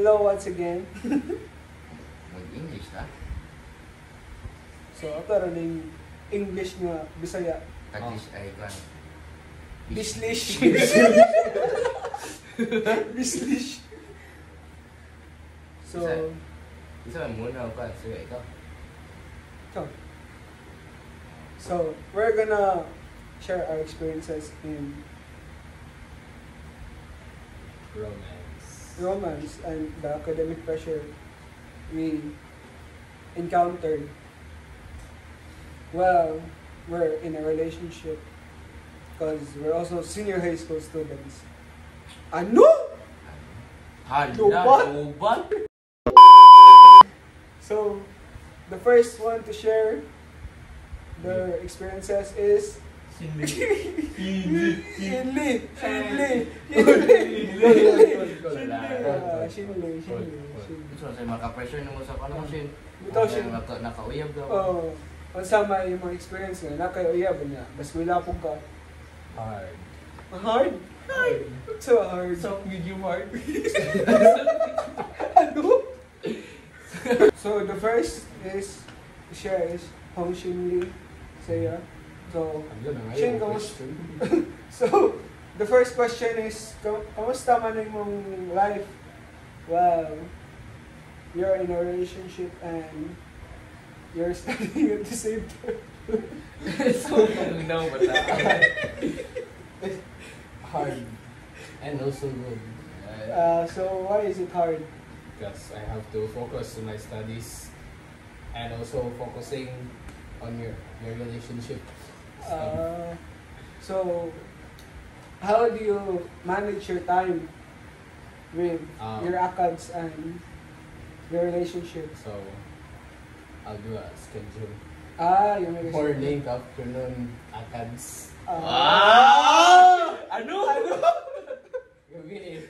hello once again. Mag-English na? So, ato rin yung English nga Bisaya. Taglish ay kwan. Bislish. Bislish. So, isa man muna ako. Sige, ikaw. So, we're gonna share our experiences in romance and the academic pressure we encountered while we're in a relationship, because we're also senior high school students. Ano? What? So, the first one to share their experiences is Shinli. So, say maka-pressure na mo sa kanong Shin. Bitaw Shin. Nakauyab ka. Oo. Ang sama yung mga experience nga, nakayuyab niya. Mas wala po ka. Hard. Hard? So hard. So medium hard. Ano? So, the first is share is Hong Shinli. Saya. So, Shin, kamusta? So, the first question is, kamusta man yung life while you're in a relationship and you're studying at the same time? So, no, but hard and also good. So, why is it hard? Because I have to focus on my studies and also focusing on your relationship. So, how do you manage your time with your ACADS and your relationship? So, I'll do a schedule. You make a Morning, afternoon, ACADS. Ano? Gabi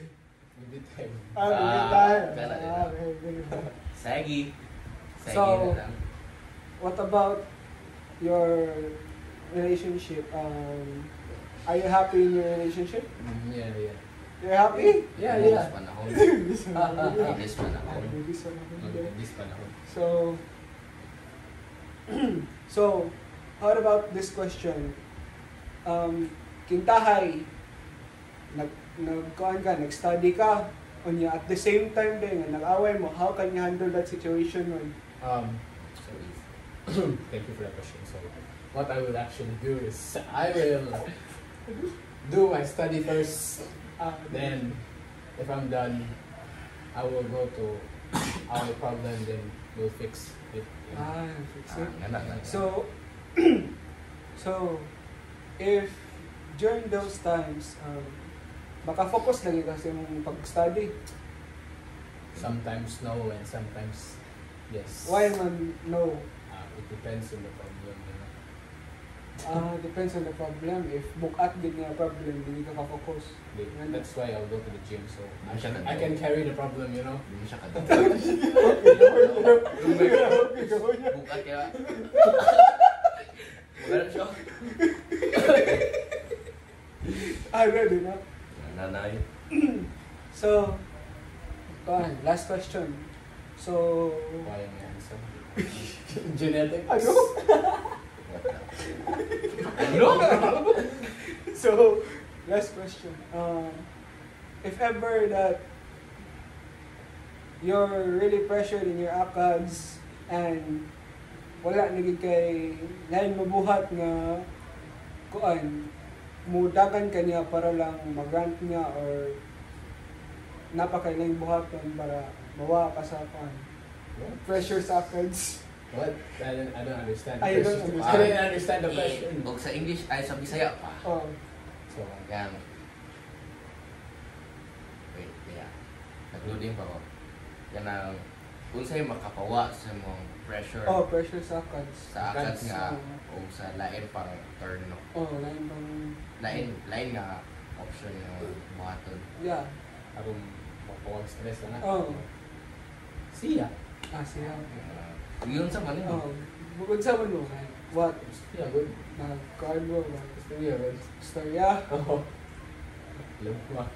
time. Saggy. So, na lang. what about your relationship? Are you happy in your relationship? Yeah. You're happy? Yeah. This panahon. This panahon. This panahon. So, how about this question? Kintahay, nag-study ka, unya at the same time din, nag-away mo, how can you handle that situation when? Thank you for that question. So, what I will actually do is I will do my study first. Then, if I'm done, I will go to our problem. Then we'll fix it. Fix it. So, So, if during those times, maka-focus lagi kasi mong pag-study. Sometimes no and sometimes yes. Why man no? It depends on the problem. Depends on the problem. If bukat din nga problem, hindi ka ka-focus. That's why I'll go to the gym so Hindi I can carry the problem, you know. Hindi siya kadto. Bukat kaya. Bukat siya. Ready na? Nanay. So, last question. So, Why am I handsome? Genetics. Ano? So, last question. If ever that you're really pressured in your ACADS and wala naging kay lain mabuhat nga kuan, mudagan ka niya para lang mag-grant niya or napakailang buhaton para mawa ka sa kuan. Pressure sa ACADS. What? I don't understand. I don't understand. I didn't understand the question. Huwag sa English ay sa Bisaya pa. So, Yan. Wait, yeah. Nag-loading pa ko. Yan ang unsay makapawa sa mong pressure Pressure sa ACADS. sa ACADS nga o sa lain pang turn no. Lain bang... Lain nga option yung buhaton. Yeah. akong mapawag-stress na. Siya. Siya. Yun sa man Oh, bukod sa man mo, what? Yeah, good. Nag-carbo ba? Storya, good. Storya? Oo. Alam ko ba?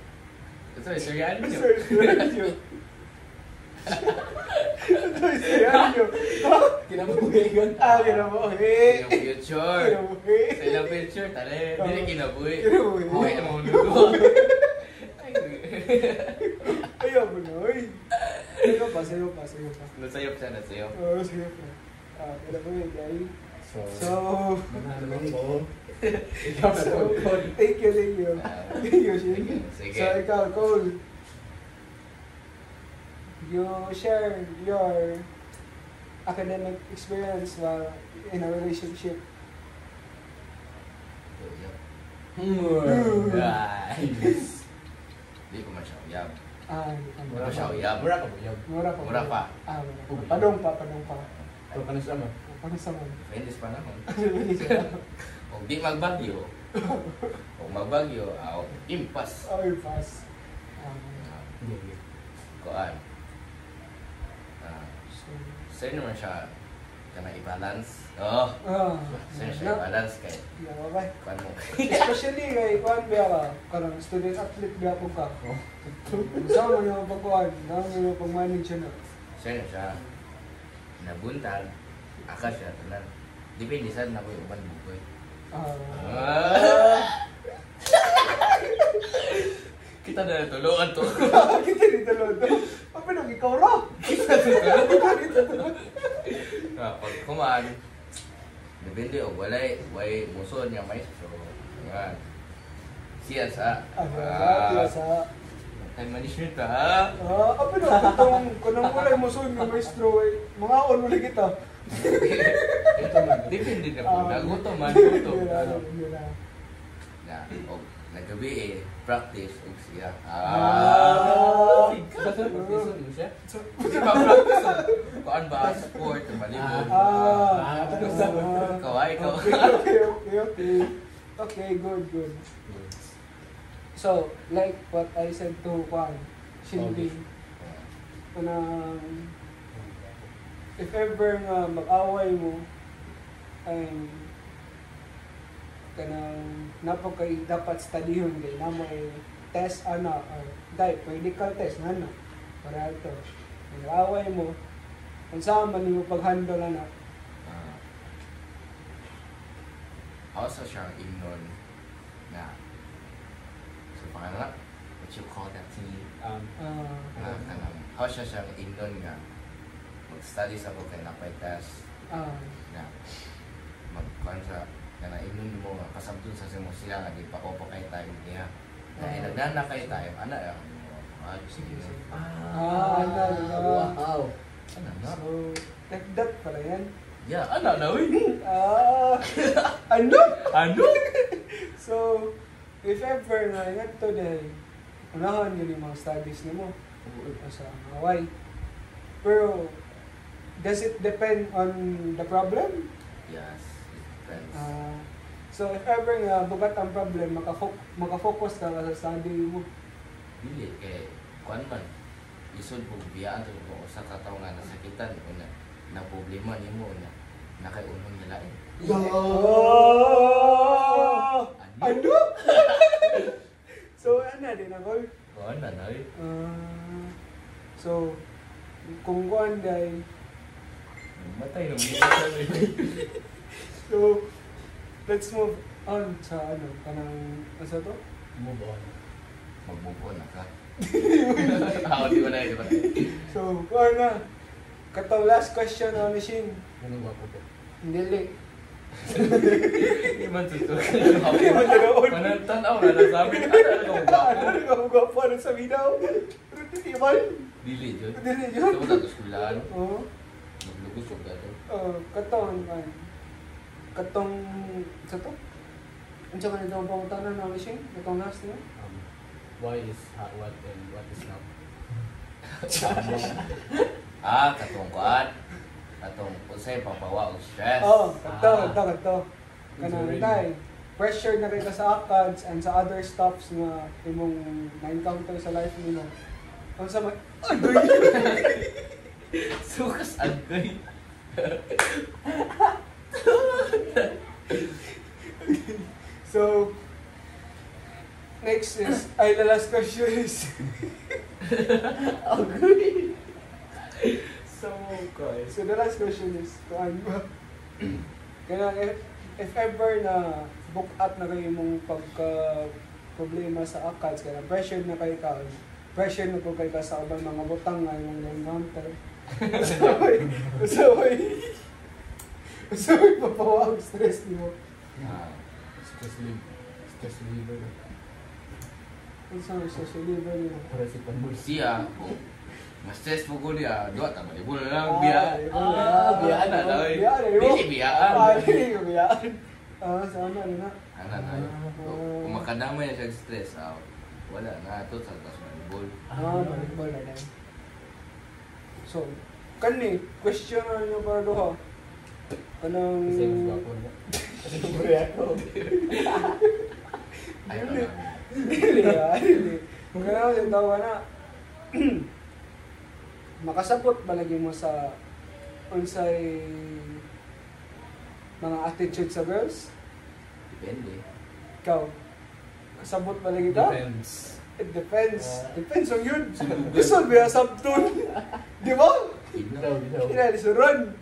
Sorry, sir, yan. Ito isaya nyo. Kinabuhi yun. Kinabuhi. Yung future. Kinabuhi. Sa ilang future, tali. Dili kinabuhi. Kinabuhi. Buhi na mga lugo. Ayaw mo na, oy. Sayo pa. Nasayop siya, nasayop. Oo, sayo pa. Kinabuhi, guys. So, mananong mo. Ikaw na tungkol. thank you. Thank you, Shin. Sige. So, ikaw, Cole. You share your academic experience while in a relationship. Guys. Hindi ko man siya uyab. Mura siya uyab. Mura ka uyab. Mura pa. Mura pa. Padong pa. Ito ka na siya man. Paano sa man? Friends pa naman. Kung di magbagyo, impas. Oh, pass. Kuan. Sa'yo naman siya kana i-balance. Sa'yo siya i-balance kay Bye. kuan mo. Especially kay kuan biya ka, karang student athlete biya ko ka. Sama mo yung pagkuhan, sama mo yung pag-manage na. Sa'yo na siya nabuntag, aka siya tanan. Depende sa na ko yung uban bukoy. Kita na natulungan to. Kita dito lang to. Apa nang ikaw ra? Pag kumaan, depende o walay muson niya maestro. Yan. Siya sa Sa time management ha. apa na itong kunang walay mo sun yung maestro ay mga ulo kita. Ito man. Depende na po. Nagutom man. Na, o nagabi practice og siya. Basta professor mo siya? Di ba practice? Kuan ba sport malibog? Ikaw. Okay, good. So, like what I said to Juan, Shinbi, if ever nga mag-away mo, ay kanang napakay dapat studyhon kay na may test or medical test para ito. Mag-away mo, kung saan man mo pag-handle Also siyang ignon na what you call that thing? How siya siyang ignon nga mag-study sa ko kay napay test na magkuhan sa na ignon mo nga kasamtun sa simo siya nga di pa opo kay time niya dahil nagdana kay time sige Wow. So, like that pala yan. Yeah, na uy. Ano? So, if ever na yan to dahil unahan yun yung mga studies niyo mo sa Hawaii. Pero, does it depend on the problem? Yes, it depends. So, if ever nga bugat ang problem, makafocus ka sa study mo. Dili, kay kuan man. Isod po biyaan to ko sa kataw nga nasakitan o na problema nimo na kay unong nila eh. Ano? So, din ako. Kuan na eh. So, kung kuan day, Matay nung minsan. so, let's move on sa kanang, to? Move on. Magbubuo na ka. Di ba na. So, kuan na. Katong last question on Shin. Anong wapo po? Dili. Hindi man tuto. Hindi man nanood. Manantanaw na nasabi. Ano ka gwapo ano sa video? Pero hindi man. Dili, Jod. Dili yun. Ito mo sa eskwelahan. Oo. Maglugos o gato. Katong, katong, sa to? Ano sa kanito ang pangutanan na Shin? Katong last niya? Why is what and what is now? Katong kuan. Katong unsay papawa og stress. Kato. Kanang tay. Pressure na kay ka sa ACADS and sa other stuffs nga imong na-encounter sa life nimo. Ang sa agoy. Sukas agoy. So, next is, the last question is, Agoy. So, okay. So the last question is, kuan ba? Kaya if ever na book out na kayo mong pagka-problema sa ACADS, kaya pressure na kayo ka, pressure na po kayo ka sa abang mga butang nga yung encounter. So, papawa ang stress mo. Stress reliever. Ano sa stress reliever niyo? Paracetamol. Siya, mas stress po ko niya, doon tama di mo na lang biya. Biyaan na lang. Dili biyaan. Dili biyaan. Sana na. Ana na. Kung makadamay na siya stress, wala na ito sa tas manibol. Manibol na lang. So, kani, question na niyo para doha. Anong... Kasi mas gwapo na. Kasi kumuri ako. Ayaw na. Dili. Kaya kasi tawa na. Makasabot ba lagi mo sa unsay mga attitude sa girls? Depende. Ikaw, kasabot ba lagi ka? Depends. It depends. Depends on yun. Gusto ba sabton? Di ba? Bitaw. Kinali sa run.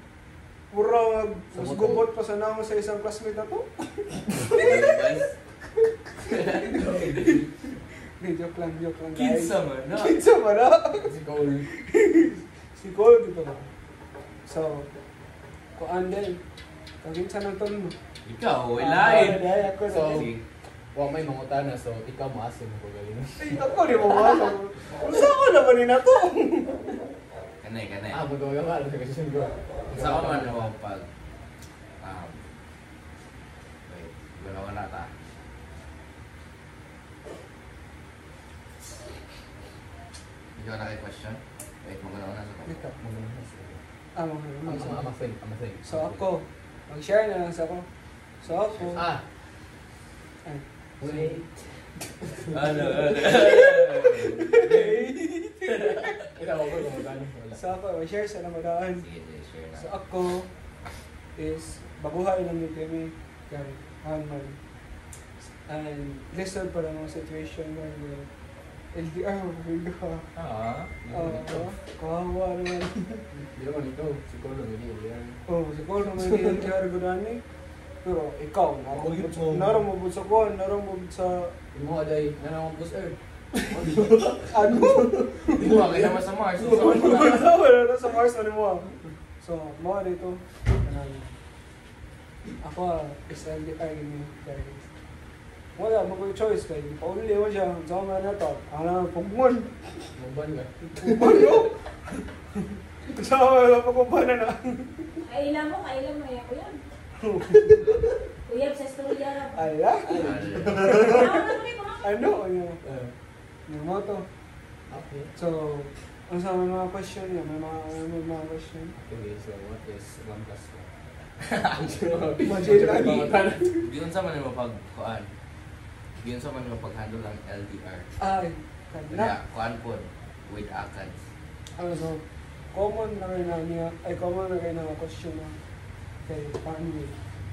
Pura mas gubot pa sa namo sa isang classmate na to. Hindi, joke lang guys. Kinsa man na. Kinsa man na. Si Cole. Si Cole dito ba? So, kuan din. Kaginsa ng tono. Ikaw, ilain. Ako So, na. wa may mangutana, so ikaw maasim ko galing. Ay, ako di mo ba? Unsa ko naman ni nato? Kanay. Magagawa lang sa question ko. Sa ka man ako pag... wait, ganawa na ta. Ikaw na kay question? Wait, maganawa na sa ko. Ikaw. I'm Mga a thing. So ako, mag-share na lang sa ako. So ako, Ah! ay, Wait. Ano? Ikaw ako kung magkano. Wala. so ako, mag-share sa namadaan. Sige, share na. So ako is, baguhay lang yung kami. Kaya, man. And listen pa lang ang situation where the LDR, mabigo ka. Kawawa naman. Hindi naman ikaw. Si Cole lang hindi yan. Siguro naman yung LDR gudani. Pero ikaw, naramubod sa kuwan, naramubod sa... Hindi mo aday, nanamang bus earth. Ano? Hindi mo kaya naman sa Mars. Wala na sa Mars, ano mo? So, mga dito. Ako, is LDR yun guys. Wala, mag-choice kayo. Pauli mo siya, sa mga na to. Ang pagmon. Maban ka. Pagmon mo? Sa mga pagmon na. Kailan mo, ako yan. Uyab sa storya na. Ala? Ano? Ano? Yung mo to. Okay. So, ang sa mga question niya, may mga question. Okay, so what is 1 plus 1? Imagine lagi. Diyon sa man mo pagkuan. Diyon sa man mo paghandle ang LDR. Ay, Kaya kuan po with ACADS. ano so, common na rin na niya, common na rin na question na kay Panwi.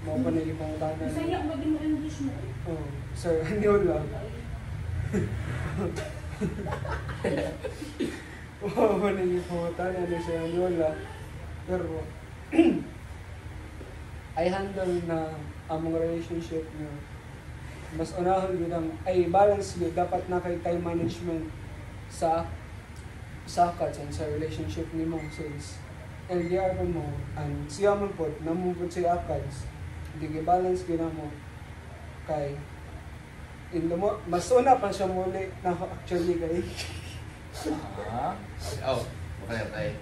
Mga pa naging pangutanan. Masaya ko maging mo English mo. Sir, ano yun lang? Mga pa naging pangutanan ni Sir Anyola. Pero, I handle na among relationship niya. Mas unahon yun ang, balance yun. Dapat na kay time management sa ACADS and sa relationship ni mo since LDR mo and siya man po namubod sa ACADS hindi balance gina mo kay mas una pa siya muli na actually kay Okay tayo.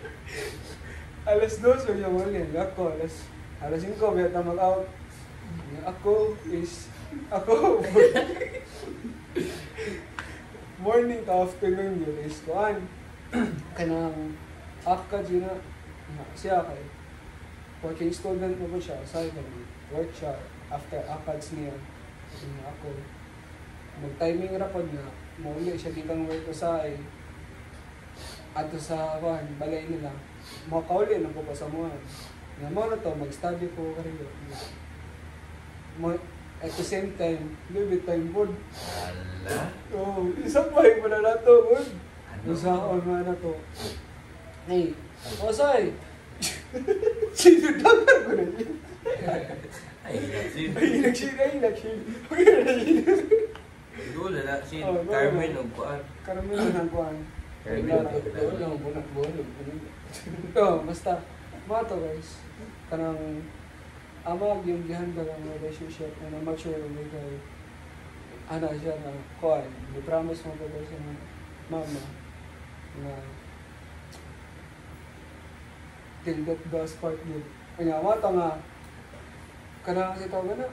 alas 2 siya muli ako alas 5 biya ta mag-out ako morning to afternoon yun is kuan kanang ACADS yun na siya kay working student mo po siya sa work siya after ACADS niya ako mag-timing rapod na muli siya dikang work ko sa ato sa balay nila makauli na ko pa sa mga nga mo na to mag-study ko kayo at the same time live time pod isang bahay mo na nato pod usaon mo na to ay Osay! Sinudagan ko na yun. Ay, sin. Ay, nagsin. Okay na yun. Dula na, sin. Oh, Carmen, o kuan. Karamihan ng kuhan. Doon lang, bulag. Basta. Mga to guys. Kanang amag yung gihandle ang relationship na mature with kay ana siya na kuhan. Promise mo ko sa mama na till death do us part yun. Kanya, mata nga, kanang si Toga na,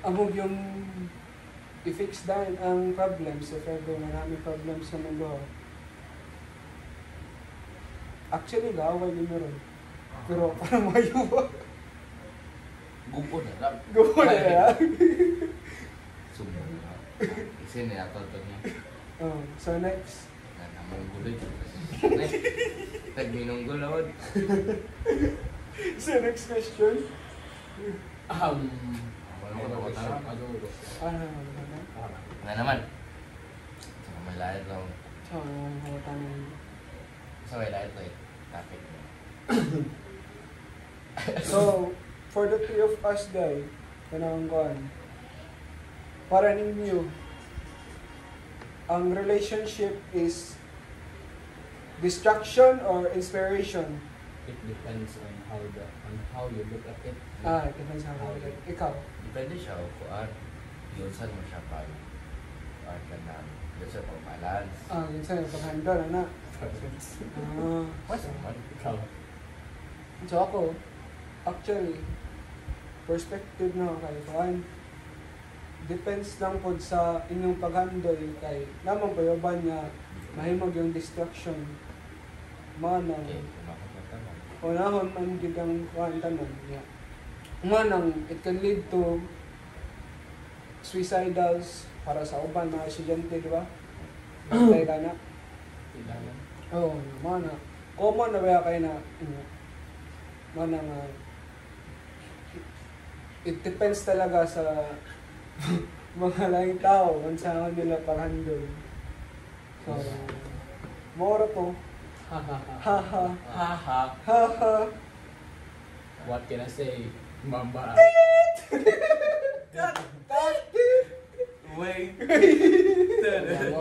amog yung i-fix dahil ang problems, if ever maraming problems sa mundo. Actually, gaway din meron. Pero parang mayuwa. Gupo na lang. Gawa na yan. Sumo na. Isin na ato niya. So next. Namang guloy. Nagminunggol ako. So next question. Ano nga naman. So, may lahit lang. So, tanong. So, may lahit lang. Topic mo. So, for the three of us, guys, kanang kuhan, para ninyo, ang relationship is distraction or inspiration? It depends on how you look at it. It depends on how you look. Ikaw? Depende siya kung yunsan mo siya pag ka na yun siya pag balance. Yun sa'yo, pag-handle, anak. Mas naman. Ikaw. So ako, actually, perspective na kay kuhan. Depends lang po sa inyong pag-handle kay naman po yung niya mahimog yung distraction. Manang, Okay, kumakot na tanong. unahon man gid ang kuhan tanan niya. Manang, it can lead to suicidals para sa uban mga estudyante, di ba? Kaya ka na. Kailangan. Oo, mana. Common na ba kayo na, mana nga, it depends talaga sa mga laing tao kung saan nila pag-handle. So, mora to. Haha. Haha. What can I say? Mamba. Wait. Mamba.